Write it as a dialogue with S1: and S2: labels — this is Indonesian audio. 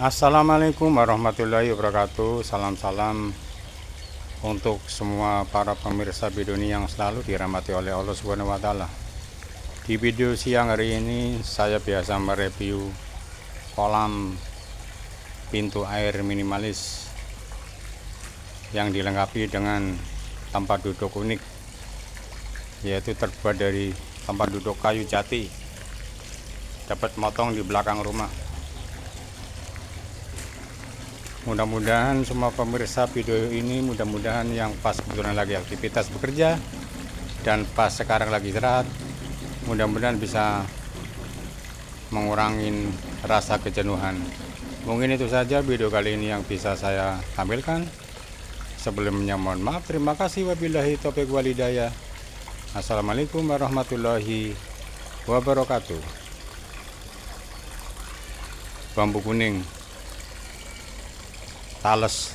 S1: Assalamualaikum warahmatullahi wabarakatuh. Salam-salam untuk semua para pemirsa video ini yang selalu dirahmati oleh Allah Subhanahu wa Ta'ala. Di video siang hari ini saya biasa mereview kolam pintu air minimalis yang dilengkapi dengan tempat duduk unik, yaitu terbuat dari tempat duduk kayu jati, dapat motong di belakang rumah. Mudah-mudahan semua pemirsa video ini mudah-mudahan yang pas kebetulan lagi aktivitas bekerja dan pas sekarang lagi istirahat, mudah-mudahan bisa mengurangi rasa kejenuhan. Mungkin itu saja video kali ini yang bisa saya tampilkan. Sebelumnya mohon maaf, terima kasih, wabillahi taufiq wal hidayah. Assalamualaikum warahmatullahi wabarakatuh. Bambu kuning Thales